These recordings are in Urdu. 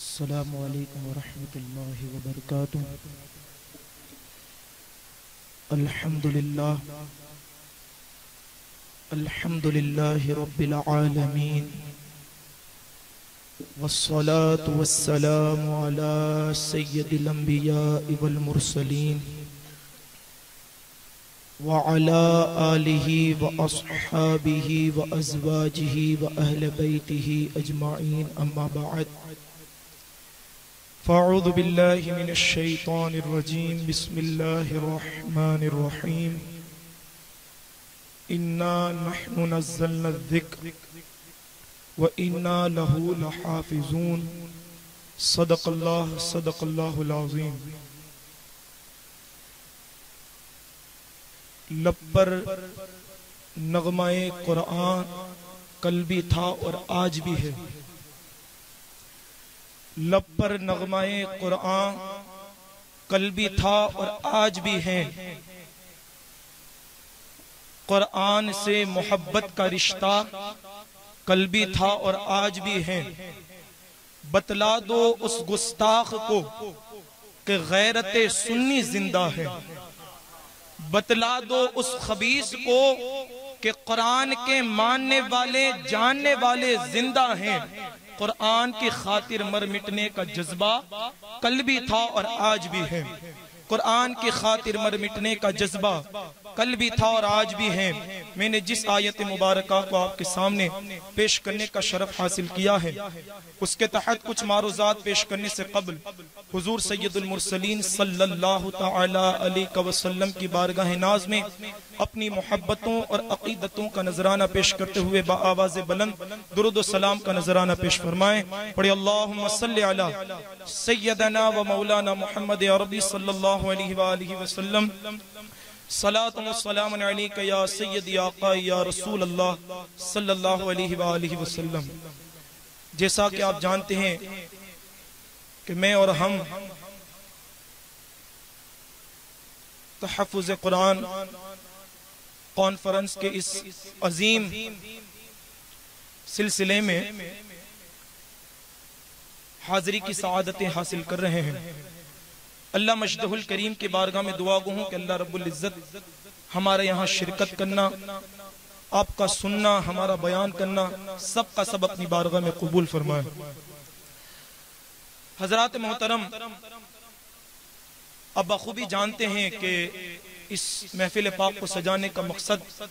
السلام علیکم ورحمۃ اللہ وبرکاتہ۔ الحمد للہ رب العالمین، والصلاة والسلام علی سید الانبیاء والمرسلین، وعلی آلہ واصحابہ وازواجہ واہل بیتہ اجمعین، اما بعد فاعوذ باللہ من الشیطان الرجیم، بسم اللہ الرحمن الرحیم۔ انا نحن نزلنا الذکر وَإِنَّا لَهُ لَحَافِظُونَ۔ صدق اللہ العظیم۔ لب پر نغمہ قرآن کل بھی تھا اور آج بھی ہے۔ لب پر نغمہ قرآن کل بھی تھا اور آج بھی ہے۔ قرآن سے محبت کا رشتہ کل بھی تھا اور آج بھی ہے۔ بتلا دو اس گستاخ کو کہ غیرت سنی زندہ ہے۔ بتلا دو اس خبیث کو کہ قرآن کے ماننے والے جاننے والے زندہ ہیں۔ قرآن کی خاطر مر مٹنے کا جذبہ کل بھی تھا اور آج بھی ہے۔ قرآن کی خاطر مر مٹنے کا جذبہ کل بھی تھا اور آج بھی ہے۔ میں نے جس آیت مبارکہ کو آپ کے سامنے پیش کرنے کا شرف حاصل کیا ہے، اس کے تحت کچھ معروضات پیش کرنے سے قبل حضور سید المرسلین صلی اللہ تعالی علیہ وسلم کی بارگاہ ناز میں اپنی محبتوں اور عقیدتوں کا نذرانہ پیش کرتے ہوئے بآواز بلند درود و سلام کا نذرانہ پیش فرمائیں۔ پڑھیں اللہم صلی علی سیدنا و مولانا محمد عربی صلی اللہ علیہ وآلہ وسلم۔ صلاۃ و سلام علیکہ یا سید یا آقا یا رسول اللہ صلی اللہ علیہ وآلہ وسلم۔ جیسا کہ آپ جانتے ہیں کہ میں اور ہم تحفظ قرآن کانفرنس کے اس عظیم سلسلے میں حاضری کی سعادتیں حاصل کر رہے ہیں۔ اللہ مجدہ الکریم کی بارگاہ میں دعا گو ہوں کہ اللہ رب العزت ہمارے یہاں شرکت کرنا، آپ کا سننا، ہمارا بیان کرنا، سب کا سب اپنی بارگاہ میں قبول فرمائے۔ حضرات محترم، اب بخوبی جانتے ہیں کہ اس محفل پاک کو سجانے کا مقصد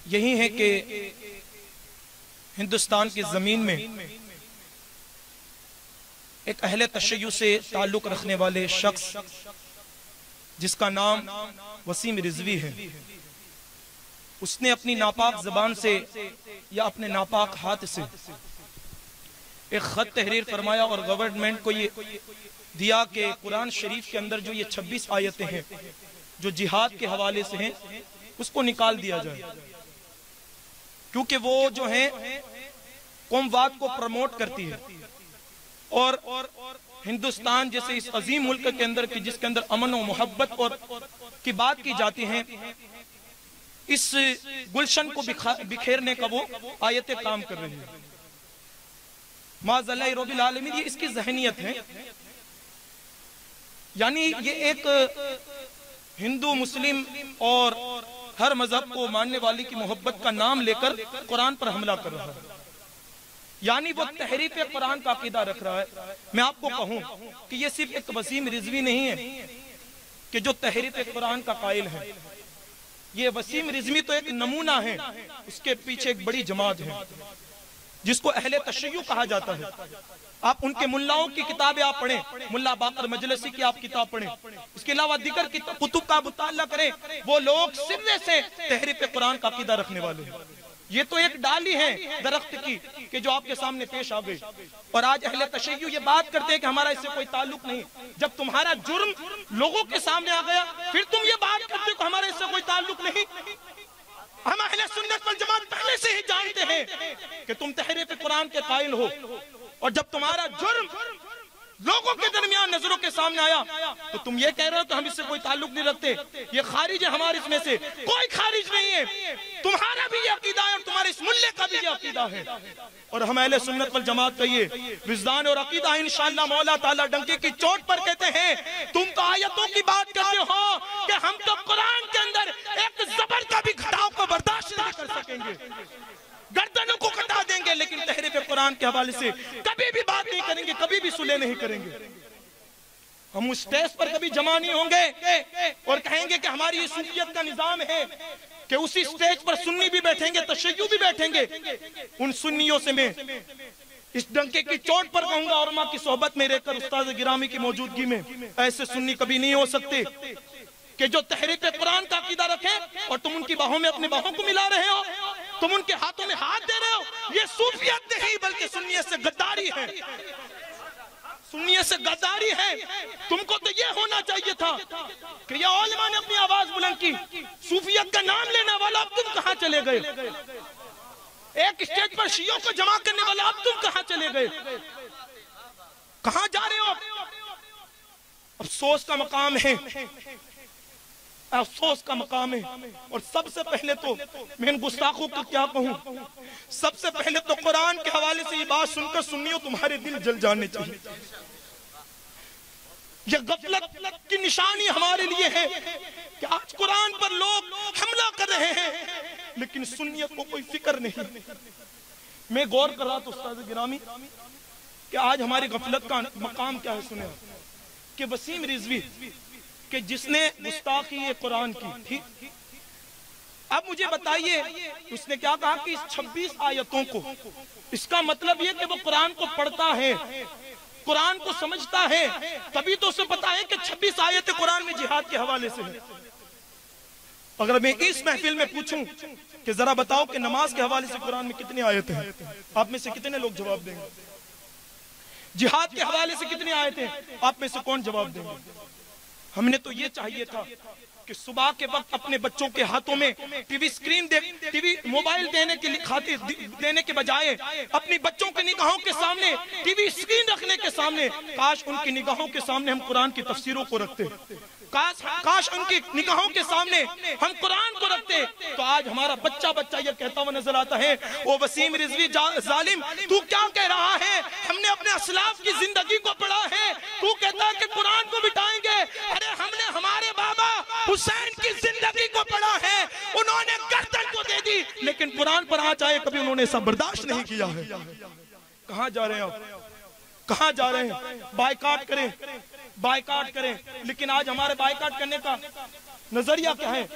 یہی ہے کہ ہندوستان کی زمین میں ایک اہل تشیع سے تعلق رکھنے والے شخص جس کا نام وسیم رضوی ہے، اس نے اپنی ناپاک زبان سے یا اپنے ناپاک ہاتھ سے ایک خط تحریر فرمایا اور گورنمنٹ کو یہ دیا کہ قرآن شریف کے اندر جو یہ 26 آیتیں ہیں جو جہاد کے حوالے سے ہیں اس کو نکال دیا جائے، کیونکہ وہ جو ہیں قومواد کو پروموٹ کرتی ہے، اور ہندوستان جیسے اس عظیم ملک کے اندر جس کے اندر امن و محبت اور کی بات کی جاتی ہیں، اس گلشن کو بکھیرنے کا وہ آیتیں کام کر رہی ہیں۔ معاذ اللہ رب العالمین، یہ اس کی ذہنیت ہے، یعنی یہ ایک ہندو مسلم اور ہر مذہب کو ماننے والی کی محبت کا نام لے کر قرآن پر حملہ کر رہا ہے، یعنی وہ تحریف قرآن کا عقیدہ رکھ رہا ہے۔ میں آپ کو کہوں کہ یہ صرف ایک وسیم رضوی نہیں ہے کہ جو تحریف قرآن کا قائل ہے، یہ وسیم رضوی تو ایک نمونہ ہے، اس کے پیچھے ایک بڑی جماعت ہے جس کو اہل تشیع کہا جاتا ہے۔ آپ ان کے ملاؤں کی کتابیں آپ پڑھیں، ملا باقر مجلسی کی آپ کتاب پڑھیں، اس کے علاوہ دیگر کتب کا مطالعہ کریں، وہ لوگ سرے سے تحریف قرآن کا عقیدہ رکھنے والے ہیں۔ یہ تو ایک ڈالی ہے درخت کی کہ جو آپ کے سامنے پیش آ گئی، اور آج اہل تشیع یہ بات کرتے ہیں کہ ہمارا اس سے کوئی تعلق نہیں۔ جب تمہارا جرم لوگوں کے سامنے آ گیا پھر تم یہ بات کرتے ہو کہ ہمارا اس سے کوئی تعلق نہیں۔ ہم اہل سنت والجماعت پہلے سے ہی جانتے ہیں کہ تم تحریف قرآن کے قائل ہو، اور جب تمہارا جرم لوگوں کے درمیان نظروں کے سامنے آیا تو تم یہ کہہ رہے ہو تو ہم اس سے کوئی تعلق نہیں رکھتے، یہ خارج ہے ہمارے اس میں سے. کوئی خارج نہیں ہے، تمہارا بھی یہ عقیدہ ہے اور تمہارے اس ملے کا بھی یہ عقیدہ ہے. اور ہم اہل سنت والجماعت کا یہ وجدان اور عقیدہ ہے. انشاءاللہ مولا تعالیٰ ڈنکے کی چوٹ پر کہتے ہیں تم تو آیتوں کی بات کرتے ہو کہ ہم تو قرآن کے اندر ایک زبر کا بھی گھٹاؤ کو برداشت نہیں کر سکیں گے، گردنوں کو کٹا دیں گے، لیکن تحریف قرآن کے حوالے سے کبھی بھی بات نہیں کریں گے، کبھی بھی صلح نہیں کریں گے. ہم اس اسٹیج پر کبھی جمع نہیں ہوں گے اور کہیں گے کہ ہماری یہ صوفیت کا نظام ہے کہ اسی اسٹیج پر سنی بھی بیٹھیں گے، تشیع بھی بیٹھیں گے. ان سنیوں سے میں اس ڈنکے کی چوٹ پر کہوں گا اور ماں کی صحبت میں رہ کر استاد گرامی کی موجودگی میں ایسے سنی کبھی نہیں ہو سکتے کہ جو تحریف قرآن کا عقیدہ رکھے اور تم ان کی باہوں میں اپنے باہوں کو ملا رہے ہو، تم ان کے ہاتھوں میں ہاتھ دے رہے ہو. یہ صوفیت نہیں بلکہ سنیت سے غداری ہے، سنیت سے غداری ہے. تم کو تو یہ ہونا چاہیے تھا کہ یہ علماء نے اپنی آواز بلند کی، صوفیت کا نام لینے والا اب تم کہاں چلے گئے؟ ایک اسٹیج پر شیعوں کو جمع کرنے والا اب تم کہاں چلے گئے؟ کہاں جا رہے ہو؟ افسوس کا مقام ہے، افسوس کا مقام ہے. اور سب سے پہلے تو میں ان گستاخوں کو کیا کہوں، سب سے پہلے تو قرآن کے حوالے سے یہ بات سن کر سنیوں تمہارے دل جل جانے چاہیے. یہ غفلت کی نشانی ہمارے لیے ہے کہ آج قرآن پر لوگ حملہ کر رہے ہیں لیکن سنیت کو کوئی فکر نہیں. میں غور کر رہا تھا استاد گرامی کہ آج ہماری غفلت کا مقام کیا ہے. سنیں کہ وسیم رضوی کہ جس نے گستاخی قرآن کی، ٹھیک، اب مجھے بتائیے اس نے کیا کہا کہ اس 26 آیتوں کو، اس کا مطلب یہ کہ وہ قرآن کو پڑھتا ہے، قرآن کو سمجھتا ہے، تبھی تو اسے پتا ہے کہ 26 آیتیں قرآن میں جہاد کے حوالے سے ہیں. اگر میں اس محفل میں پوچھوں کہ ذرا بتاؤ کہ نماز کے حوالے سے قرآن میں کتنی آیتیں ہیں، آپ میں سے کتنے لوگ جواب دیں گے؟ جہاد کے حوالے سے کتنی آیتیں ہیں، آپ میں سے کون جواب دیں گے؟ ہم نے تو یہ چاہیے تھا کہ صبح کے وقت اپنے بچوں کے ہاتھوں میں T V screen T V mobile دینے کے بجائے اپنی بچوں کے نگاہوں کے سامنے ٹی وی اسکرین رکھنے کے سامنے کاش ان کی نگاہوں کے سامنے ہم قرآن کی تفسیروں کو رکھتے، کاش ان کی نگاہوں کے سامنے ہم قرآن کو رکھتے. تو آج ہمارا بچہ یہ کہتا ہوا نظر آتا ہے، او وسیم رضوی ظالم تو کیا کہہ رہا ہے، ہم نے اپنے اسلاف کی زندگی کو پڑھا ہے، تو کہتا ہے کہ قرآن کو مٹائیں گے. ارے ہم نے ہمارے بابا حسین کی زندگی کو پڑھا ہے، انہوں نے گردن کو دے دی لیکن قرآن پر آ جائے کبھی انہوں نے ایسا برداشت نہیں کیا ہے. کہاں جا رہے ہیں آپ، کہاں جا رہے ہیں؟ بائیکاٹ کریں، بائیکاٹ کریں، لیکن آج ہمارے بائیکاٹ کرنے کا نظریہ کیا ہے؟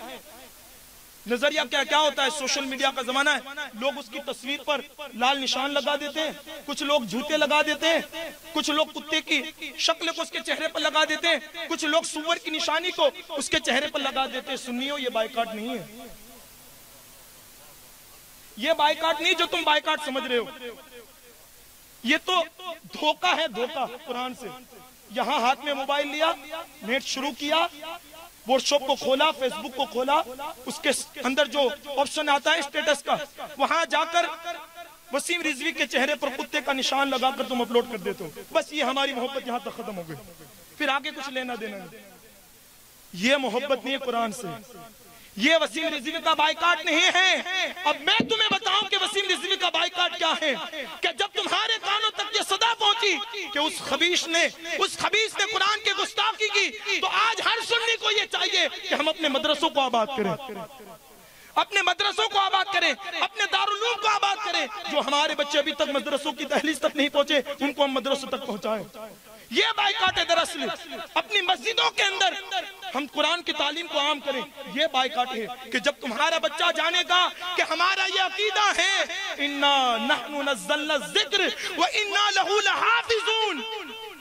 نظریہ کیا ہوتا ہے؟ سوشل میڈیا کا زمانہ ہے، لوگ اس کی تصویر پر لال نشان لگا دیتے ہیں، کچھ لوگ جھوٹے لگا دیتے ہیں، کچھ لوگ کتے کی شکل کو اس کے چہرے پر لگا دیتے ہیں، کچھ لوگ سور کی نشانی کو اس کے چہرے پر لگا دیتے ہیں. سنیو یہ بائیکاٹ نہیں ہے، یہ بائیکاٹ نہیں جو تم بائیکاٹ سمجھ رہے ہو، یہ تو دھوکہ ہے، دھوکہ قرآن سے. یہاں ہاتھ میں موبائل لیا، نیٹ شروع کیا، واٹس ایپ کو کھولا، فیس بک کو کھولا، اس کے اندر جو آپشن آتا ہے اسٹیٹس کا، وہاں جا کر وسیم رضوی کے چہرے پر کتے کا نشان لگا کر تم اپلوڈ کر دیتے ہو. بس یہ ہماری محبت یہاں تک ختم ہو گئی، پھر آگے کچھ لینا دینا نہیں. یہ محبت نہیں ہے قرآن سے، یہ وسیم رضوی کا بائیکاٹ نہیں ہے. اب میں تمہیں بتاؤں کہ وسیم رضوی کا بائیکاٹ کیا ہے، کہ جب تمہارے کانوں تک یہ صدا پہنچی کہ اس خبیث نے قرآن کے گستاخی کی، تو آج ہر سنی کو یہ چاہیے کہ ہم اپنے مدرسوں کو آباد کریں، اپنے مدرسوں کو آباد کریں، اپنے دارالعلوم کو آباد کریں. جو ہمارے بچے ابھی تک مدرسوں کی دہلیز تک نہیں پہنچے ان کو ہم مدرسوں تک پہنچائیں. یہ بائیکاٹ ہے دراصل. اپنی مسجدوں کے اندر ہم قرآن کی تعلیم کو عام کریں. یہ بائیکاٹ ہے کہ جب تمہارا بچہ جانے گا کہ ہمارا یہ عقیدہ ہے اِنَّا نَحْنُ نَزَّلْنَا الذِّكْرِ وَإِنَّا لَهُ لَحَافِظُونَ،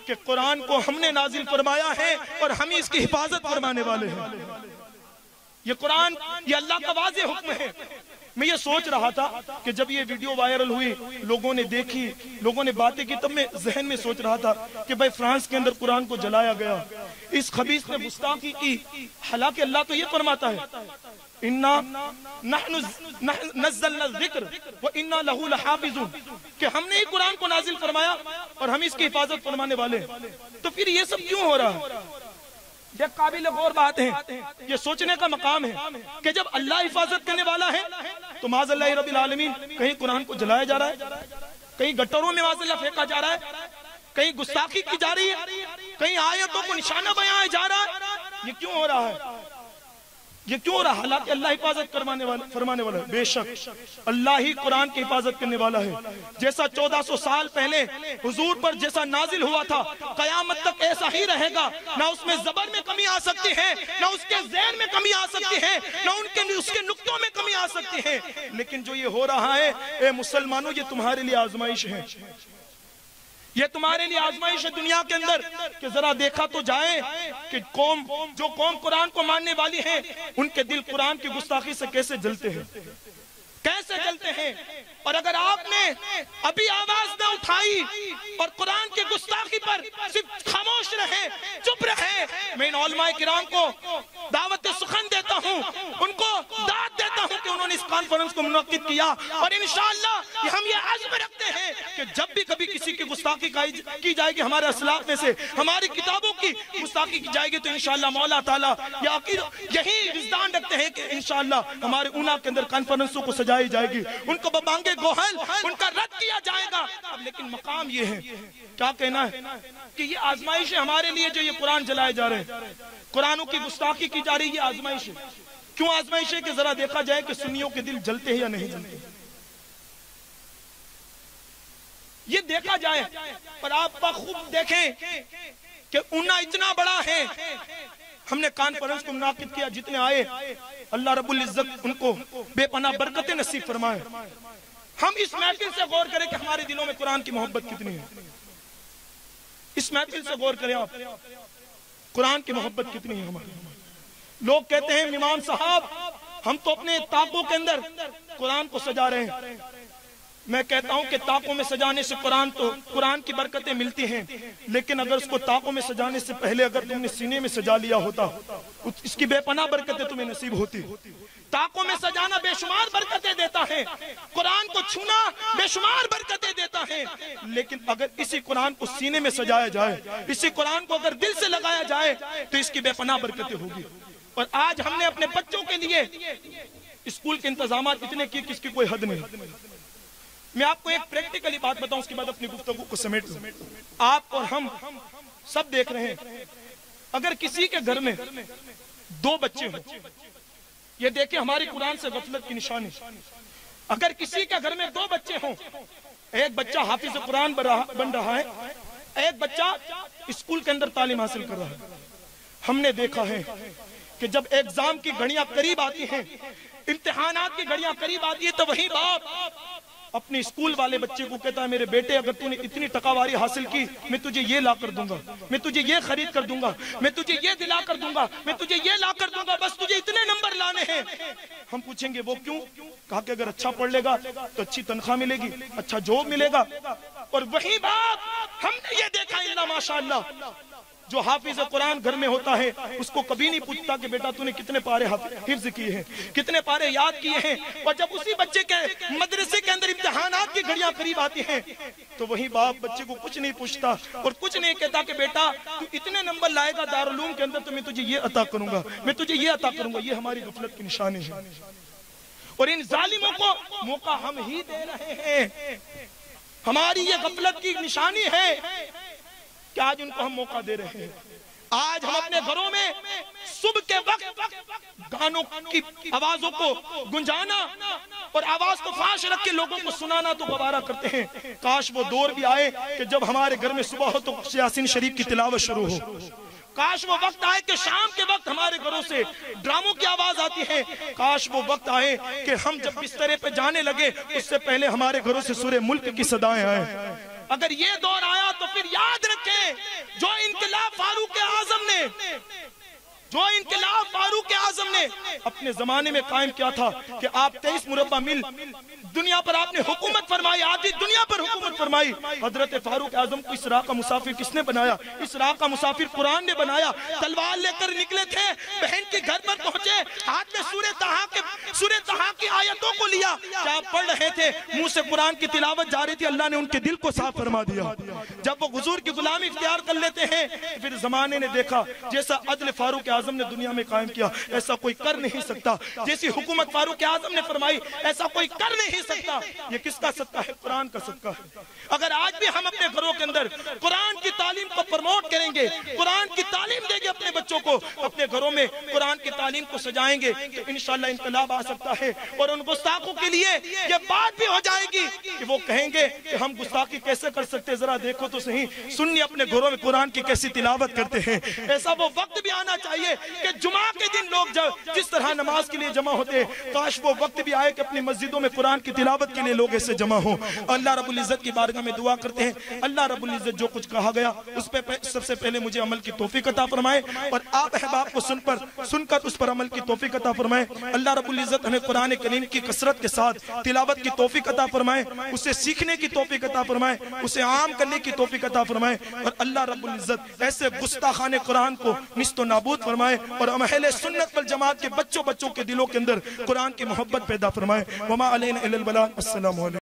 کہ قرآن کو ہم نے نازل فرمایا ہے اور ہم اس کی حفاظت فرمانے والے ہیں. یہ قرآن، یہ اللہ کا واضح حکم ہے. میں یہ سوچ رہا تھا کہ جب یہ ویڈیو وائرل ہوئی، لوگوں نے دیکھی، لوگوں نے باتیں کی، تب میں ذہن میں سوچ رہا تھا کہ بھائی فرانس کے اندر قرآن کو جلایا گیا، اس خبیث نے گستاخی کی. حالانکہ اللہ تو یہ فرماتا ہے انا نحن نزلنا الذکر وانا لہ لحافظون، کہ ہم نے ہی قرآن کو نازل فرمایا اور ہم اس کی حفاظت فرمانے والے ہیں۔ تو پھر یہ سب کیوں ہو رہا ہے؟ یہ قابل غور بات ہے، یہ سوچنے کا مقام ہے کہ جب اللہ حفاظت کرنے والا ہے تو معاذ اللہ رب العالمین کہیں قرآن کو جلایا جا رہا ہے، کہیں گٹروں میں معاذ اللہ پھینکا جا رہا ہے، کہیں گستاخی کی جا رہی ہے، کہیں آیتوں کو نشانہ بیان جا رہا ہے۔ یہ کیوں ہو رہا ہے؟ یہ کیوں ہو رہا ہے؟ حالانکہ اللہ حفاظت فرمانے والا ہے۔ بے شک اللہ ہی قرآن کی حفاظت کرنے والا ہے۔ جیسا 1400 سال پہلے حضور پر جیسا نازل ہوا تھا قیامت تک ایسا ہی رہے گا، نہ اس میں زبر میں کمی آ سکتی ہے، نہ اس کے ذہن میں کمی آ سکتی ہے، نہ اس کے نقطوں میں کمی آ سکتی ہے۔ لیکن جو یہ ہو رہا ہے اے مسلمانوں، یہ تمہارے لیے آزمائش ہے، یہ تمہارے لیے آزمائش ہے دنیا کے اندر، کہ ذرا دیکھا تو جائے کہ جو قوم قرآن کو ماننے والی ہے ان کے دل قرآن کی گستاخی سے کیسے جلتے ہیں، کیسے جلتے ہیں۔ اور اگر آپ نے ابھی آواز نہ اٹھائی اور قرآن کی گستاخی پر صرف خاموش رہے، چپ رہے، میں ان علماء کرام کو دعوت سخن دیتا ہوں، ان کو داد دیتا ہوں کہ انہوں نے اس کانفرنس کو منعقد کیا، اور انشاءاللہ ہم یہ عزم رکھتے ہیں کہ جب بھی کبھی کسی کی گستاخی کی جائے گی، ہمارے اسلاف میں سے ہماری کتابوں کی گستاخی کی جائے گی، تو انشاءاللہ مولا تعالیٰ یہی وجدان رکھتے ہیں کہ انشاءاللہ ہمارے اونا کے اندر کانفرنسوں کو سجائی جائے گی، ان کو ببانگے گوہل ان کا رد کیا جائے گا۔ اب لیکن مقام یہ ہے، کیا کہنا ہے کہ یہ آزمائش ہے ہمارے لیے، جو یہ قرآن جلائے جا رہے ہیں، قرآنوں کی گستاخی کی جا رہی ہے، یہ آزمائش ہے۔ کیوں آزمائش ہے؟ کہ ذرا دیکھا جائے کہ سنیوں کے دل جلتے ہیں یا نہیں جلتے، یہ دیکھا جائے۔ اور آپ خوب دیکھیں کہ اونا اتنا بڑا ہے، ہم نے کانفرنس کو منعقد کیا، جتنے آئے اللہ رب العزت ان کو بے پناہ برکتیں نصیب فرمائے۔ ہم اس محفل سے غور کریں کہ ہمارے دلوں میں قرآن کی محبت کتنی ہے، اس محفل سے غور کریں آپ، قرآن کی محبت کتنی ہے ہمارے۔ لوگ کہتے ہیں امام صاحب ہم تو اپنے طاقوں کے اندر قرآن کو سجا رہے ہیں۔ میں کہتا ہوں کہ طاقوں میں سجانے سے قرآن کی برکتیں ملتی ہیں، لیکن اگر اس کو طاقوں میں سجانے سے پہلے اگر تم نے سینے میں سجا لیا ہوتا، اس کی بے پناہ برکتیں تمہیں نصیب ہوتی۔ طاقوں میں سجانا بے شمار برکتیں دیتا ہے، قرآن کو چھونا بے شمار برکتیں دیتا ہے، لیکن اگر اسی قرآن کو سینے میں سجایا جائے، اسی قرآن کو اگر دل سے لگایا جائے تو اس کی بے پناہ برکتیں ہوگی۔ اور آج ہم نے اپنے بچوں کے لیے اسکول کے انتظامات اتنے کی کہ اس کی کوئی حد نہیں۔ میں آپ کو ایک پریکٹیکلی بات بتاؤں، اس کے بعد اپنی گفتگو کو سمیٹ لوں۔ آپ اور ہم سب دیکھ رہے ہیں، اگر کسی کے گھر میں 2 بچے ہوں، یہ دیکھیں ہماری قرآن سے غفلت کی نشانی۔ اگر کسی کے گھر میں 2 بچے ہوں، ایک بچہ حافظ قرآن بن رہا ہے، ایک بچہ اسکول کے اندر تعلیم حاصل کر رہا ہے، ہم نے دیکھا ہے کہ جب ایگزام کی گھڑیاں قریب آتی ہیں، امتحانات کی گھڑیاں قریب آتی ہیں، تو وہی باپ اپنے اسکول والے بچے کو کہتا ہے میرے بیٹے اگر تو نے اتنی ٹکاواری حاصل کی، میں تجھے یہ لا کر دوں گا، میں تجھے یہ خرید کر دوں گا، میں تجھے یہ دلا کر دوں گا، میں تجھے یہ لا کر دوں گا، بس تجھے اتنے نمبر لانے ہیں۔ ہم پوچھیں گے وہ کیوں؟ کہا کہ اگر اچھا پڑھ لے گا تو اچھی تنخواہ ملے گی، اچھا جاب ملے گا۔ اور وہی باپ ہم نے یہ دیکھا الا ماشاءاللہ جو حافظ قرآن گھر میں ہوتا ہے اس کو کبھی نہیں پوچھتا کہ بیٹا تو نے کتنے پارے حفظ کیے ہیں، کتنے پارے یاد کیے ہیں۔ اور جب اسی بچے کے مدرسے کے اندر امتحانات کی گھڑیاں قریب آتی ہیں تو وہی باپ بچے کو کچھ نہیں پوچھتا اور کچھ نہیں کہتا کہ بیٹا تو اتنے نمبر لائے گا دارالعلوم کے اندر تو میں تجھے یہ عطا کروں گا، میں تجھے یہ عطا کروں گا۔ یہ ہماری غفلت کی نشانی ہے، اور ان ظالموں کو موقع ہم ہی دے رہے ہیں۔ ہماری یہ غفلت کی نشانی ہے کہ آج ان کو ہم موقع دے رہے ہیں۔ آج ہم اپنے گھروں میں صبح کے وقت گانوں کی آوازوں کو گنجانا اور آواز کو فاش رکھ کے لوگوں کو سنانا تو گوارا کرتے ہیں۔ کاش وہ دور بھی آئے کہ جب ہمارے گھر میں صبح ہو تو یاسین شریف کی تلاوت شروع ہو۔ کاش وہ وقت آئے کہ شام کے وقت ہمارے گھروں سے ڈراموں کی آواز آتی ہے۔ کاش وہ وقت آئے کہ ہم جب بسترے پہ جانے لگے اس سے پہلے ہمارے گھروں سے سورہ ملک کی صدائیں آئیں۔ اگر یہ دور آیا تو پھر یاد رکھیں جو انقلاب فاروق اعظم نے جو انقلاب فاروق اعظم نے اپنے زمانے میں قائم کیا تھا کہ آپ 23 مربع میل دنیا پر آپ نے حکومت فرمائی، آدھی دنیا پر حکومت فرمائی. حضرت فاروق اعظم کو اس راہ کا مسافر کس نے بنایا؟ اس راہ کا مسافر قرآن نے بنایا. تلوار لے کر نکلے تھے، بہن کے گھر پر پہنچے، ہاتھ میں سورہ طٰہٰ کی آیتوں کو لیا. کیا پڑھ رہے تھے؟ منہ سے قرآن کی تلاوت جاری تھی. اللہ نے ان کے دل کو صاف فرما دیا. جب وہ حضور کی غلامی اختیار کر لیتے ہیں، پھر زمانے نے دیکھا جیسا عدل فاروق اعظم نے دنیا میں قائم کیا ایسا کوئی کر نہیں سکتا. جیسی حکومت فاروق اعظم نے فرمائی ایسا کوئی کر نہیں سکتا. یہ کس کا صدقہ ہے؟ قرآن کا صدقہ ہے. اگر آج بھی ہم اپنے گھروں کے اندر قرآن کی تعلیم کو پروموٹ کریں گے، قرآن کی تعلیم دیں گے اپنے بچوں کو، اپنے گھروں میں قرآن کی تعلیم کو سجائیں گے تو انشاءاللہ انقلاب آ سکتا ہے. اور ان گستاخوں کے لیے یہ بات بھی ہو جائے گی کہ وہ کہیں گے کہ ہم گستاخی کیسے کر سکتے، ذرا دیکھو تو صحیح سنی اپنے گھروں میں قرآن کی کیسی تلاوت کرتے ہیں. ایسا وہ وقت بھی آنا چاہیے کہ جمعہ کے دن لوگ جس طرح نماز کے لیے جمع ہوتے ہیں، کاش وہ وقت بھی آئے کہ اپنی مسجدوں میں قرآن کی تلاوت کے لیے لوگ ایسے جمع ہوں. اللہ رب العزت کی بارگاہ میں دعا کرتے ہیں اللہ رب العزت جو کچھ کہا گیا اس پہ سب سے پہلے مجھے عمل کی توفیق عطا فرمائے، اور آپ احباب کو سن کر اس پر عمل کی توفیق عطا فرمائے. اللہ رب العزت ہمیں قرآن کریم کی کثرت کے ساتھ تلاوت کی توفیق عطا فرمائے، اسے سیکھنے کی توفیق عطا فرمائے، اسے عام کرنے کی توفیق عطا فرمائے. اور اللہ رب العزت ایسے گستاخان قرآن کو نیست و نابود فرمائے، اور اہل سنت والجماعت کے بچوں کے دلوں کے اندر قرآن کی محبت پیدا فرمائے. وما علینا الا البلاغ. السلام علیکم.